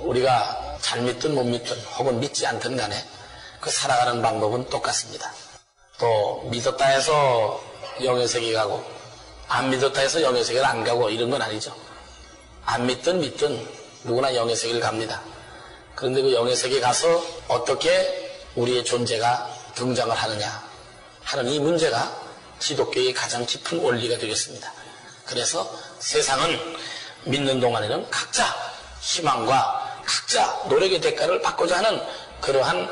우리가 잘 믿든 못 믿든 혹은 믿지 않든 간에 그 살아가는 방법은 똑같습니다. 또 믿었다 해서 영의 세계 가고 안 믿었다 해서 영의 세계를 안 가고 이런 건 아니죠. 안 믿든 믿든 누구나 영의 세계를 갑니다. 그런데 그 영의 세계에 가서 어떻게 우리의 존재가 등장을 하느냐 하는 이 문제가 기독교의 가장 깊은 원리가 되겠습니다. 그래서 세상은 믿는 동안에는 각자 희망과 각자 노력의 대가를 받고자 하는 그러한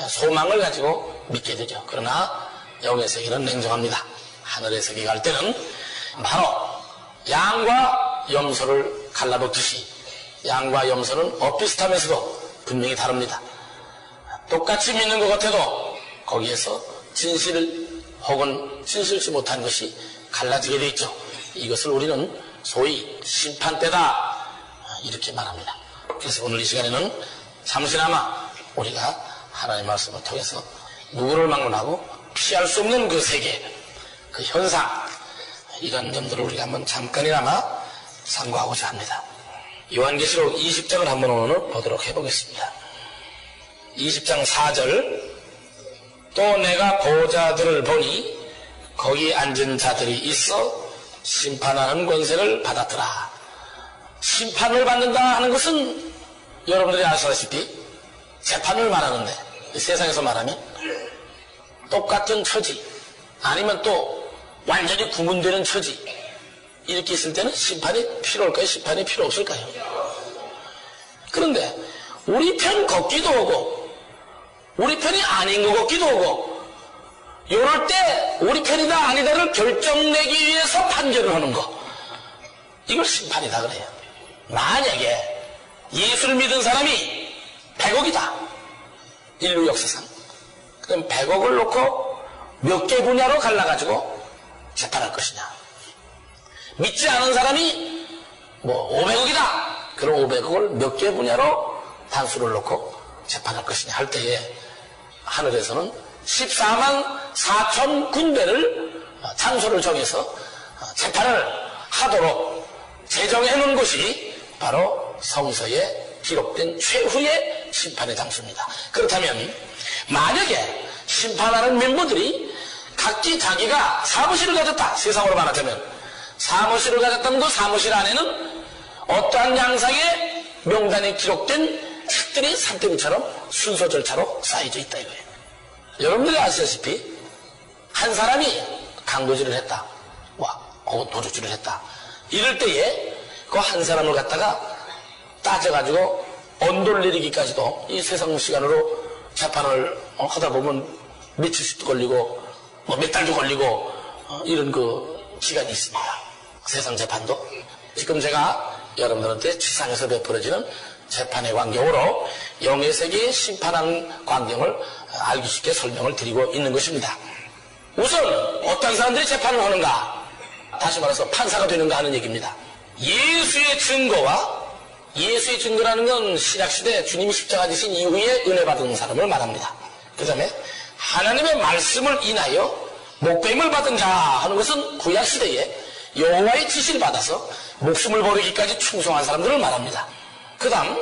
소망을 가지고 믿게 되죠. 그러나 영의 세계는 냉정합니다. 하늘의 세계 갈 때는 바로 양과 염소를 갈라놓듯이 양과 염소는 엇비슷하면서도 분명히 다릅니다. 똑같이 믿는 것 같아도 거기에서 진실 혹은 진실치 못한 것이 갈라지게 되어 있죠. 이것을 우리는 소위 심판대다 이렇게 말합니다. 그래서 오늘 이 시간에는 잠시나마 우리가 하나님의 말씀을 통해서 누구를 막론하고 피할 수 없는 그 세계, 그 현상, 이런 점들을 우리가 한번 잠깐이나마 상고하고자 합니다. 요한계시록 20장을 한번 오늘 보도록 해보겠습니다. 20장 4절, 또 내가 보좌들을 보니 거기 앉은 자들이 있어 심판하는 권세를 받았더라. 심판을 받는다 하는 것은 여러분들이 아시다시피 재판을 말하는데 세상에서 말하면 똑같은 처지 아니면 또 완전히 구분되는 처지 이렇게 있을 때는 심판이 필요할까요? 심판이 필요 없을까요? 그런데 우리 편 걷기도 오고 우리 편이 아닌 것 같기도 오고 이럴 때 우리 편이다 아니다를 결정내기 위해서 판결을 하는 거 이걸 심판이다 그래요. 만약에 예수를 믿은 사람이 100억이다 인류 역사상 그럼 100억을 놓고 몇 개 분야로 갈라가지고 재판할 것이냐 믿지 않은 사람이 뭐 500억이다 그럼 500억을 몇 개 분야로 단수를 놓고 재판할 것이냐 할 때에 하늘에서는 14만 4천 군대를 장소를 정해서 재판을 하도록 제정해 놓은 것이 바로 성서에 기록된 최후의 심판의 장소입니다. 그렇다면 만약에 심판하는 멤버들이 각기 자기가 사무실을 가졌다 세상으로 말하자면 사무실을 가졌다면 그 사무실 안에는 어떠한 양상의 명단에 기록된 책들이 산더미처럼 순서 절차로 쌓여져 있다 이거예요. 여러분들이 아시다시피 한 사람이 강도질을 했다 도둑질을 했다 이럴 때에 그 한 사람을 갖다가 따져가지고 언돌내리기까지도 이 세상 시간으로 재판을 하다 보면 며칠씩도 걸리고 몇 달도 걸리고 이런 그 시간이 있습니다. 세상 재판도 지금 제가 여러분들한테 지상에서 베풀어지는 재판의 광경으로 영의 세계에 심판하는 광경을 알기 쉽게 설명을 드리고 있는 것입니다. 우선 어떤 사람들이 재판을 하는가 다시 말해서 판사가 되는가 하는 얘기입니다. 예수의 증거라는 건 신약시대 주님이 십자가 지신 이후에 은혜 받은 사람을 말합니다. 그 다음에 하나님의 말씀을 인하여 목배임을 받은 자 하는 것은 구약시대에 여호와의 지시를 받아서 목숨을 버리기까지 충성한 사람들을 말합니다. 그 다음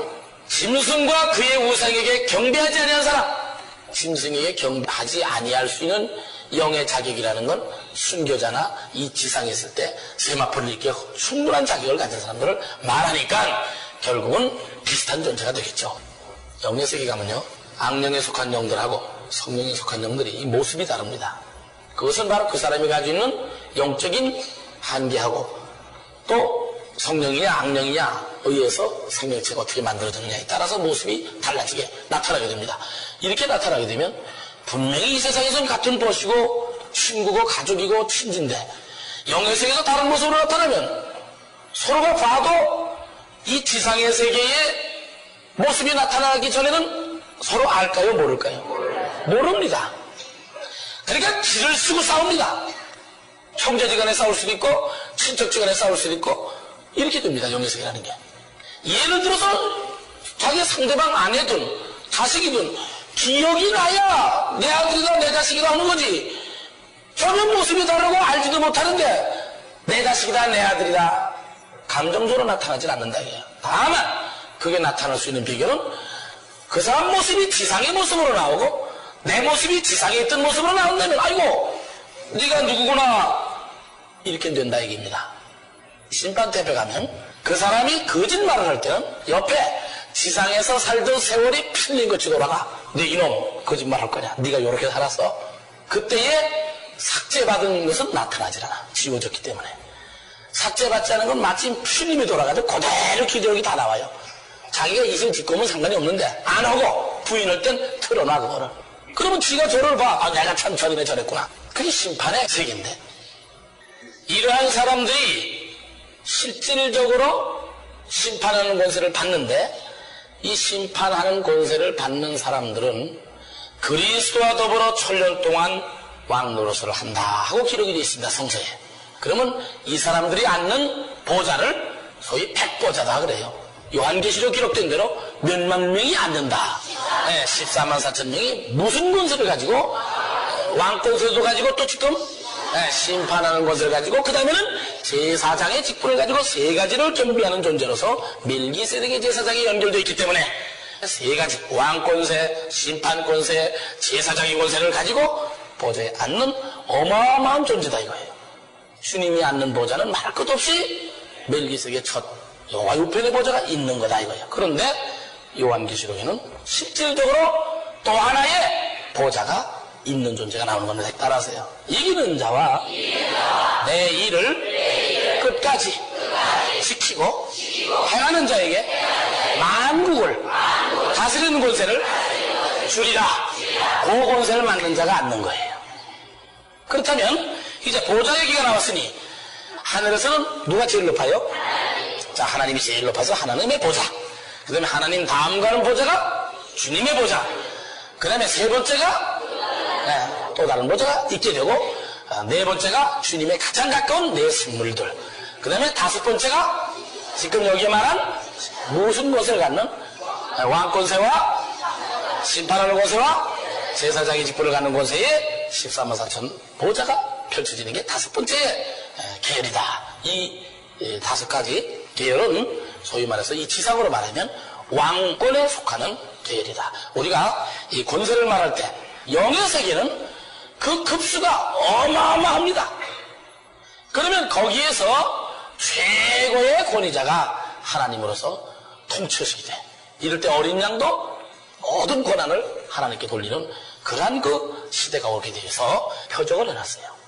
짐승과 그의 우상에게 경배하지 아니한 사람 짐승에게 경배하지 아니할 수 있는 영의 자격이라는 건 순교자나 이 지상에 있을 때 세마포를 읽기에 충분한 자격을 가진 사람들을 말하니까 결국은 비슷한 존재가 되겠죠. 영의 세계 가면요 악령에 속한 영들하고 성령에 속한 영들이 이 모습이 다릅니다. 그것은 바로 그 사람이 가지고 있는 영적인 한계하고 또 성령이냐 악령이냐 의해서 생명체가 어떻게 만들어졌느냐에 따라서 모습이 달라지게 나타나게 됩니다. 이렇게 나타나게 되면 분명히 이 세상에서는 같은 벗이고 친구고 가족이고 친지인데 영의 세계에서 다른 모습으로 나타나면 서로가 봐도 이 지상의 세계의 모습이 나타나기 전에는 서로 알까요? 모를까요? 모릅니다. 그러니까 기를 쓰고 싸웁니다. 형제지간에 싸울 수도 있고 친척지간에 싸울 수도 있고 이렇게 됩니다. 영의 세계라는 게. 예를 들어서 자기 상대방 아내든 자식이든 기억이 나야 내 아들이다 내 자식이다 하는 거지. 전혀 모습이 다르고 알지도 못하는데 내 자식이다 내 아들이다 감정적으로 나타나질 않는다 이거야. 다만 그게 나타날 수 있는 비결은 그 사람 모습이 지상의 모습으로 나오고 내 모습이 지상에 있던 모습으로 나온다면 아이고 네가 누구구나 이렇게 된다 얘기입니다. 심판대 앞에 가면 그 사람이 거짓말을 할 때는 옆에 지상에서 살던 세월이 필린 것이 돌아가. 네 이놈 거짓말 할 거냐, 네가 이렇게 살았어. 그때에 삭제받은 것은 나타나질 않아. 지워졌기 때문에. 삭제받지 않은 건 마치 필름이 돌아가도 그대로 기록이 다 나와요. 자기가 이승 짓고 오면 상관이 없는데 안 하고 부인할 땐 틀어놔 그거를. 그러면 지가 저를 봐. 아 내가 참 저전에 저랬구나. 그게 심판의 세계인데, 이러한 사람들이 실질적으로 심판하는 권세를 받는데, 이 심판하는 권세를 받는 사람들은 그리스도와 더불어 천년 동안 왕 노릇을 한다 하고 기록이 되어 있습니다, 성서에. 그러면 이 사람들이 앉는 보좌를 소위 백보좌다 그래요. 요한계시록 기록된 대로 몇만 명이 앉는다. 네, 14만 4천 명이 무슨 권세를 가지고, 왕권세도 가지고 또 지금 심판하는 권세를 가지고, 그 다음에는 제사장의 직분을 가지고 세 가지를 겸비하는 존재로서 멜기세덱의 제사장이 연결되어 있기 때문에 세 가지, 왕권세, 심판권세, 제사장의 권세를 가지고 보좌에 앉는 어마어마한 존재다 이거예요. 주님이 앉는 보좌는 말 것 없이 멜기세덱의 첫 여호와 우편의 보좌가 있는 거다 이거예요. 그런데 요한계시록에는 실질적으로 또 하나의 보좌가 있는 존재가 나오는 겁니다. 따라하세요. 이기는 자와 내 일을 끝까지 지키고 행하는 자에게 만국을 다스리는 권세를 주리라. 그 권세를 맡는 자가 앉는 거예요. 그렇다면 이제 보좌 얘기가 나왔으니 하늘에서는 누가 제일 높아요? 자, 하나님이 제일 높아서 하나님의 보좌. 그 다음에 하나님 다음 가는 보좌가 주님의 보좌. 그 다음에 세 번째가 또 다른 보좌가 있게 되고, 네 번째가 주님의 가장 가까운 내 생물들. 그 다음에 다섯 번째가 지금 여기에 말한 무슨 것을 갖는 왕권세와 심판하는 권세와 제사장의 직분을 갖는 권세에 14만 4천 보좌가 펼쳐지는 게 다섯 번째 계열이다. 이 다섯 가지 계열은 소위 말해서 이 지상으로 말하면 왕권에 속하는 계열이다. 우리가 이 권세를 말할 때 영의 세계는 그 급수가 어마어마합니다. 그러면 거기에서 최고의 권위자가 하나님으로서 통치하시게 돼. 이럴 때 어린 양도 모든 권한을 하나님께 돌리는 그러한 그 시대가 오게 되어서 표적을 해놨어요.